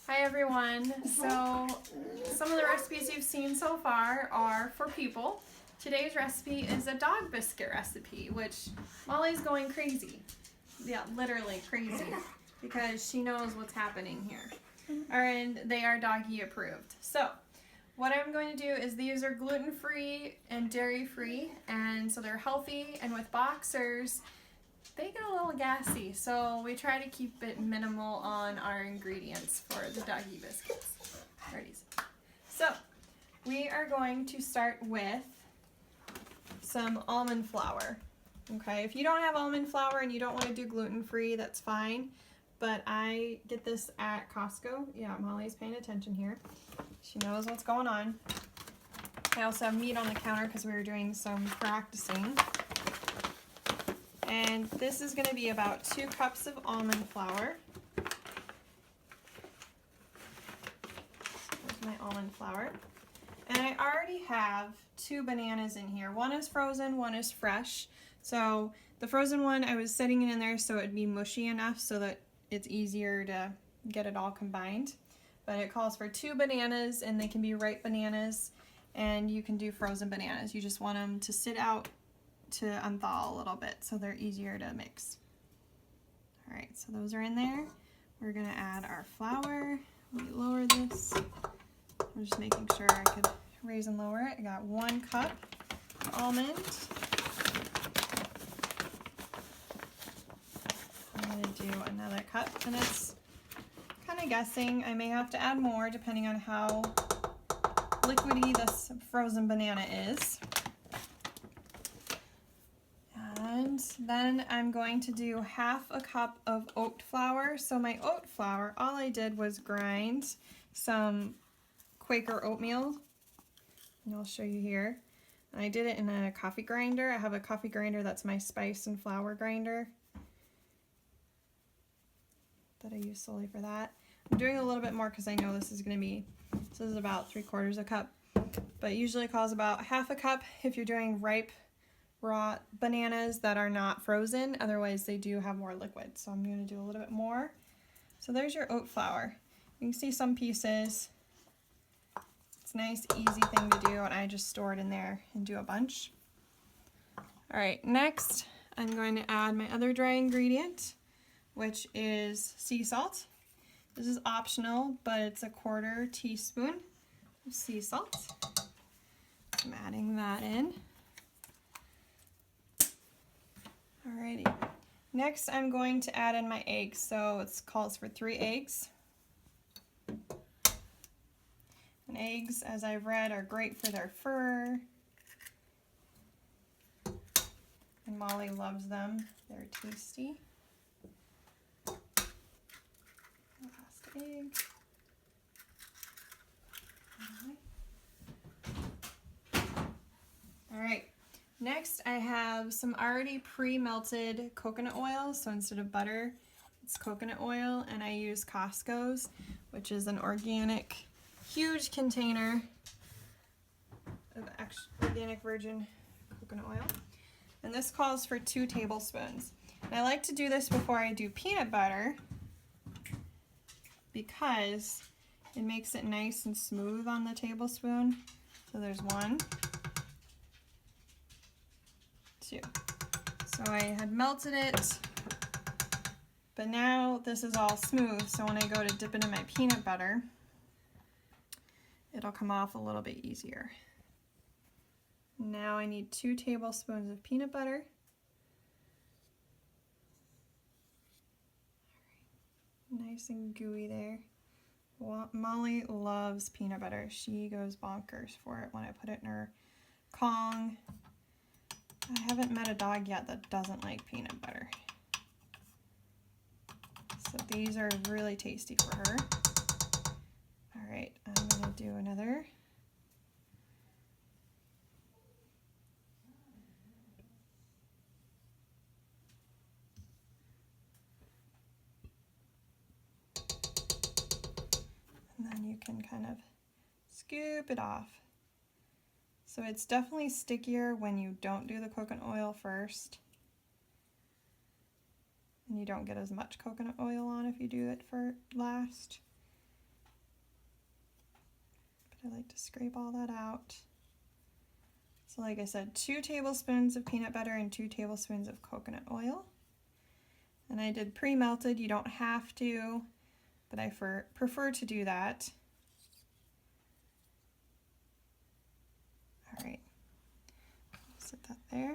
Hi everyone. So some of the recipes you've seen so far are for people. Today's recipe is a dog biscuit recipe, which Molly's going crazy. Yeah, literally crazy because she knows what's happening here. And they are doggy approved. So what I'm going to do is these are gluten-free and dairy-free, and so they're healthy, and with boxers they get a little gassy, so we try to keep it minimal on our ingredients for the doggy biscuits. Ready. So we are going to start with some almond flour. Okay, if you don't have almond flour and you don't want to do gluten-free, that's fine. But I get this at Costco. Yeah, Molly's paying attention here. She knows what's going on. I also have meat on the counter because we were doing some practicing. And this is going to be about 2 cups of almond flour. There's my almond flour. And I already have 2 bananas in here. One is frozen, one is fresh. So the frozen one, I was setting it in there so it'd be mushy enough so that it's easier to get it all combined. But it calls for 2 bananas, and they can be ripe bananas, and you can do frozen bananas. You just want them to sit out to unthaw a little bit so they're easier to mix. All right, so those are in there. We're gonna add our flour. Let me lower this. I'm just making sure I could raise and lower it. I got 1 cup almond. I'm gonna do another cup, and it's kind of guessing. I may have to add more depending on how liquidy this frozen banana is. And then I'm going to do 1/2 cup of oat flour. So my oat flour, all I did was grind some Quaker oatmeal, and I'll show you here. And I did it in a coffee grinder. I have a coffee grinder that's my spice and flour grinder that I use solely for that. I'm doing a little bit more because I know this is going to be, this is about 3/4 cup, but usually it calls about 1/2 cup if you're doing ripe raw bananas that are not frozen. Otherwise they do have more liquid, so I'm going to do a little bit more. So there's your oat flour. You can see some pieces. It's a nice easy thing to do, and I just store it in there and do a bunch. Alright, next I'm going to add my other dry ingredient, which is sea salt. This is optional, but it's a 1/4 teaspoon of sea salt. I'm adding that in. Alrighty, next I'm going to add in my eggs. So it calls for 3 eggs. And eggs, as I've read, are great for their fur. And Molly loves them. They're tasty. Last egg. Alright. Next, I have some already pre-melted coconut oil. So instead of butter, it's coconut oil, and I use Costco's, which is an organic, huge container of organic virgin coconut oil. And this calls for 2 tablespoons. And I like to do this before I do peanut butter because it makes it nice and smooth on the tablespoon. So there's 1. 2. So I had melted it, but now this is all smooth, so when I go to dip it in my peanut butter, it'll come off a little bit easier. Now I need 2 tablespoons of peanut butter. Nice and gooey there. Well, Molly loves peanut butter. She goes bonkers for it when I put it in her Kong. I haven't met a dog yet that doesn't like peanut butter. So these are really tasty for her. Alright, I'm going to do another. And then you can kind of scoop it off. So it's definitely stickier when you don't do the coconut oil first. And you don't get as much coconut oil on if you do it for last. I like to scrape all that out. So like I said, 2 tablespoons of peanut butter and 2 tablespoons of coconut oil. And I did pre-melted, you don't have to, but I prefer to do that. All right, set that there.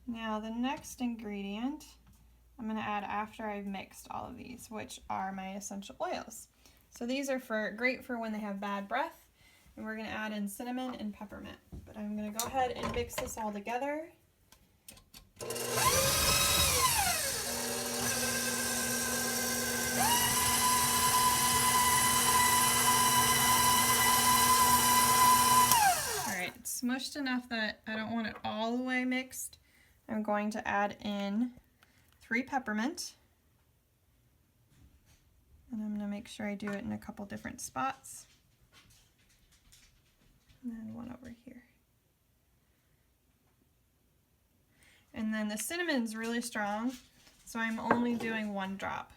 Now the next ingredient I'm going to add after I've mixed all of these, which are my essential oils. So these are great for when they have bad breath, and we're going to add in cinnamon and peppermint. But I'm going to go ahead and mix this all together. Alright, it's smushed enough that I don't want it all the way mixed. I'm going to add in 3 peppermint. And I'm going to make sure I do it in a couple different spots. And then one over here. And then the cinnamon's really strong, so I'm only doing 1 drop.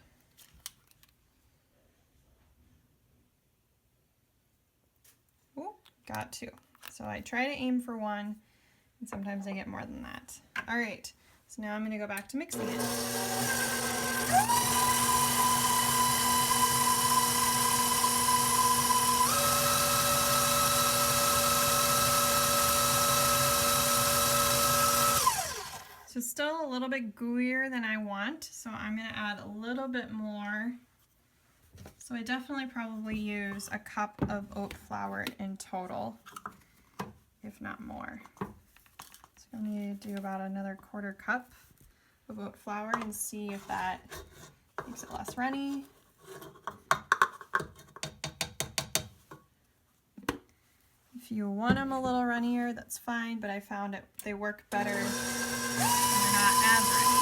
Ooh, got 2. So I try to aim for 1, and sometimes I get more than that. All right, so now I'm going to go back to mixing it. So still a little bit gooier than I want, so I'm going to add a little bit more. So I definitely probably use a cup of oat flour in total, if not more. So I'm going to do about another 1/4 cup of oat flour and see if that makes it less runny. If you want them a little runnier, that's fine, but I found they work better when they're not as runny.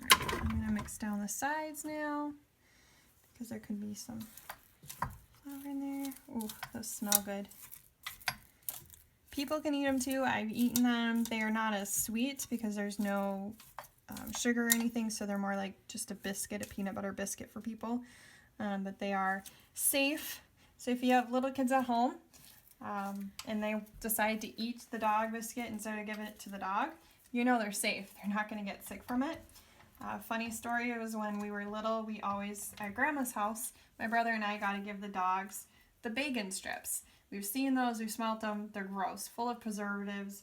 Alright, I'm going to mix down the sides now because there could be some flour in there. Ooh, those smell good. People can eat them too. I've eaten them. They are not as sweet because there's no sugar or anything, so they're more like just a biscuit, a peanut butter biscuit for people. But they are safe. So if you have little kids at home and they decide to eat the dog biscuit instead of giving it to the dog, you know they're safe. They're not going to get sick from it. Funny story, it was when we were little, we always, at Grandma's house, my brother and I got to give the dogs the bacon strips. We've seen those, we've smelt them, they're gross, full of preservatives.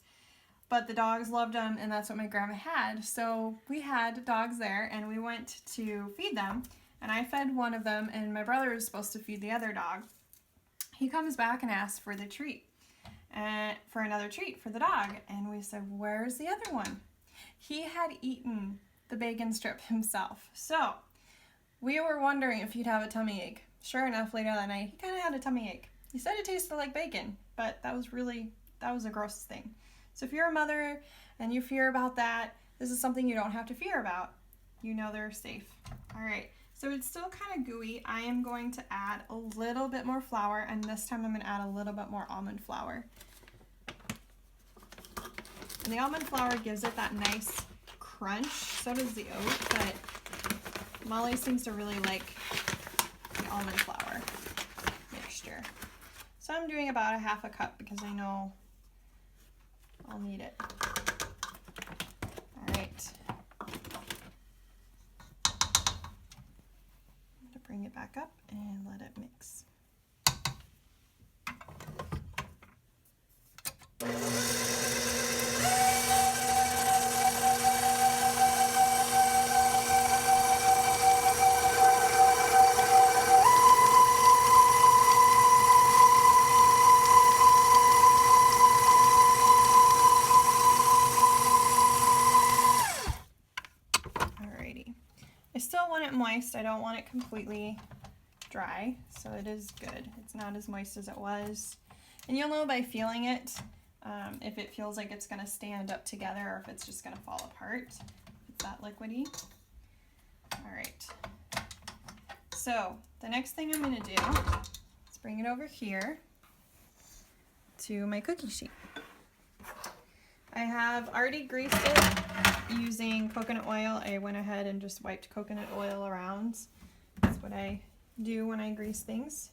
But the dogs loved them, and that's what my grandma had. So we had dogs there, and we went to feed them, and I fed one of them, and my brother was supposed to feed the other dog. He comes back and asks for the treat, for another treat for the dog, and we said, where's the other one? He had eaten the bacon strip himself. So we were wondering if he'd have a tummy ache. Sure enough, later that night, he kind of had a tummy ache. He said it tasted like bacon, but that was the grossest thing. So if you're a mother and you fear about that, this is something you don't have to fear about. You know they're safe. All right, so it's still kind of gooey. I am going to add a little bit more flour, and this time I'm going to add a little bit more almond flour. And the almond flour gives it that nice crunch. So does the oat, but Molly seems to really like the almond flour mixture. So I'm doing about a 1/2 cup because I know I'll need it. All right. I'm going to bring it back up and let it mix. I still want it moist. I don't want it completely dry, so it is good. It's not as moist as it was. And you'll know by feeling it if it feels like it's going to stand up together or if it's just going to fall apart. It's that liquidy. All right. So the next thing I'm going to do is bring it over here to my cookie sheet. I have already greased it using coconut oil. I went ahead and just wiped coconut oil around. That's what I do when I grease things.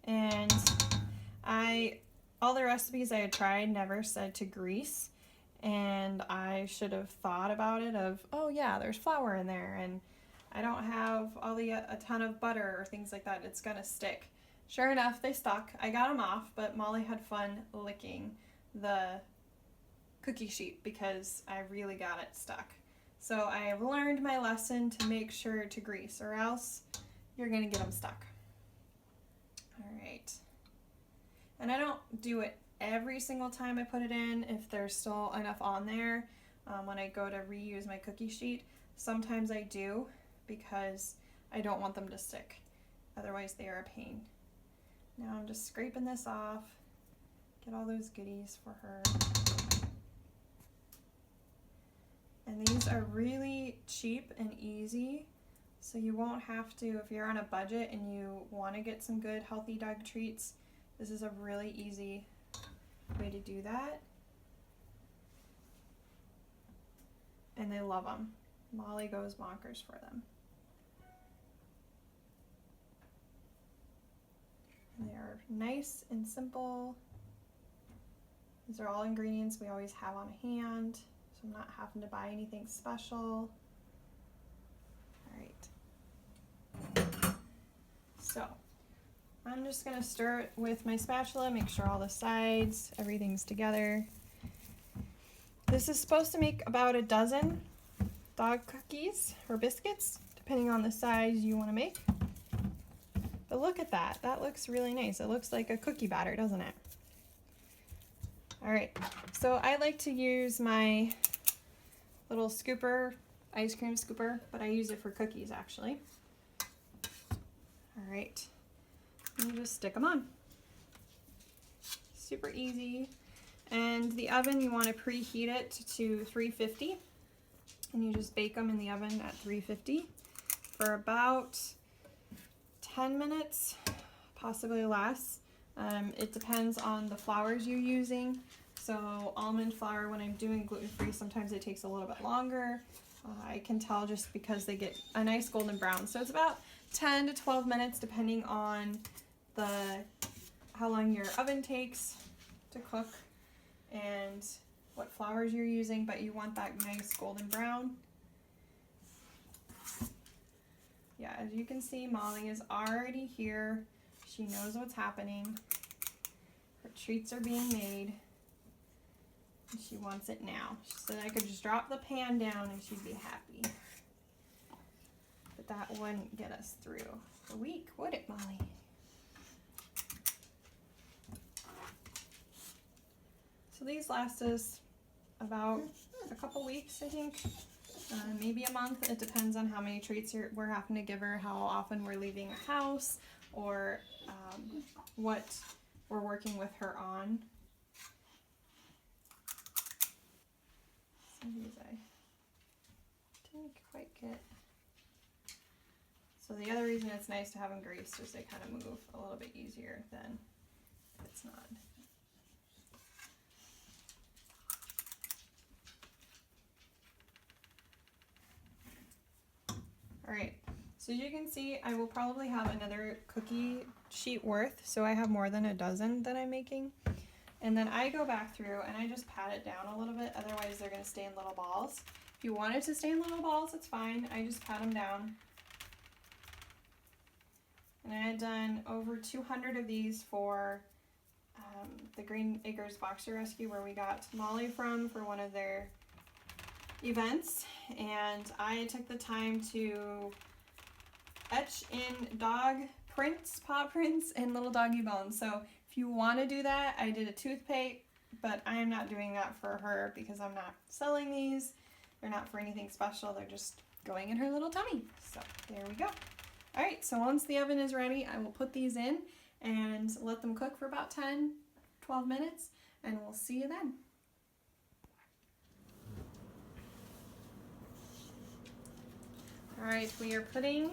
And all the recipes I had tried never said to grease. And I should have thought about it of, oh yeah, there's flour in there and I don't have a ton of butter or things like that. It's gonna stick. Sure enough, they stuck. I got them off, but Molly had fun licking the cookie sheet because I really got it stuck. So I have learned my lesson to make sure to grease or else you're gonna get them stuck. All right. And I don't do it every single time I put it in if there's still enough on there. When I go to reuse my cookie sheet, sometimes I do because I don't want them to stick. Otherwise they are a pain. Now I'm just scraping this off, get all those goodies for her. And these are really cheap and easy, so you won't have to, if you're on a budget and you want to get some good healthy dog treats, this is a really easy way to do that. And they love them. Molly goes bonkers for them. And they are nice and simple. These are all ingredients we always have on hand, so I'm not having to buy anything special. All right. So I'm just gonna stir it with my spatula, make sure all the sides, everything's together. This is supposed to make about a dozen dog cookies or biscuits, depending on the size you want to make. But look at that. That looks really nice. It looks like a cookie batter, doesn't it? All right. So I like to use my little scooper, ice cream scooper, but I use it for cookies actually. All right. And you just stick them on. Super easy. And the oven, you want to preheat it to 350. And you just bake them in the oven at 350 for about 10 minutes, possibly less. It depends on the flours you're using. So almond flour, when I'm doing gluten-free, sometimes it takes a little bit longer. I can tell just because they get a nice golden brown. So it's about 10 to 12 minutes depending on how long your oven takes to cook and what flours you're using, but you want that nice golden brown. Yeah, as you can see, Molly is already here. She knows what's happening. Her treats are being made. And she wants it now. She said I could just drop the pan down and she'd be happy. But that wouldn't get us through the week, would it, Molly? So these last us about a couple weeks, I think. Maybe a month. It depends on how many treats we're having to give her, how often we're leaving the house, or what we're working with her on. Some of these I didn't quite get. So the other reason it's nice to have them greased is they kind of move a little bit easier than if it's not. All right, so as you can see, I will probably have another cookie sheet worth, so I have more than a dozen that I'm making. And then I go back through and I just pat it down a little bit, otherwise they're gonna stay in little balls. If you want it to stay in little balls, it's fine. I just pat them down. And I had done over 200 of these for the Green Acres Boxer Rescue, where we got Molly from for one of their events, and I took the time to etch in dog prints, paw prints, and little doggy bones. So if you want to do that, I did a toothpick, but I am not doing that for her because I'm not selling these. They're not for anything special. They're just going in her little tummy. So there we go. All right, so once the oven is ready, I will put these in and let them cook for about 10-12 minutes, and we'll see you then. All right, we are putting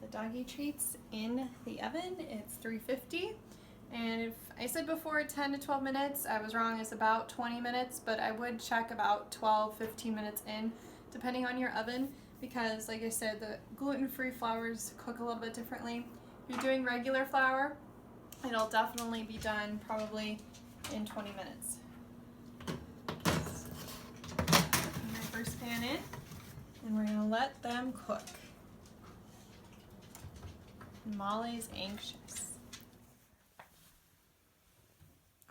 the doggy treats in the oven. It's 350, And if I said before 10 to 12 minutes, I was wrong, it's about 20 minutes, but I would check about 12-15 minutes in, depending on your oven, because like I said, the gluten-free flours cook a little bit differently. If you're doing regular flour, it'll definitely be done probably in 20 minutes. Put my first pan in, and we're gonna let them cook. Molly's anxious.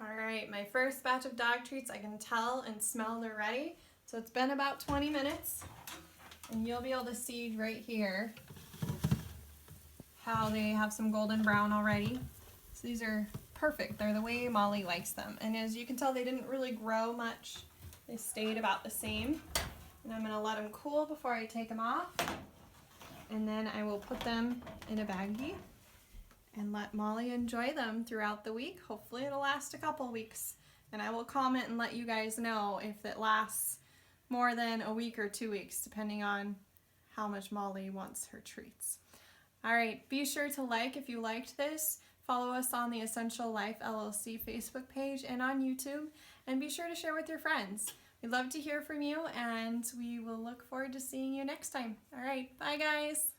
Alright, my first batch of dog treats, I can tell and smell they're ready. So it's been about 20 minutes, and you'll be able to see right here how they have some golden brown already. So these are perfect. They're the way Molly likes them. And as you can tell, they didn't really grow much. They stayed about the same. And I'm going to let them cool before I take them off. And then I will put them in a baggie and let Molly enjoy them throughout the week. Hopefully it'll last a couple weeks. And I will comment and let you guys know if it lasts more than a week or 2 weeks, depending on how much Molly wants her treats. Alright, be sure to like if you liked this. Follow us on the Essential Life LLC Facebook page and on YouTube. And be sure to share with your friends. We'd love to hear from you, and we will look forward to seeing you next time. Alright, bye guys!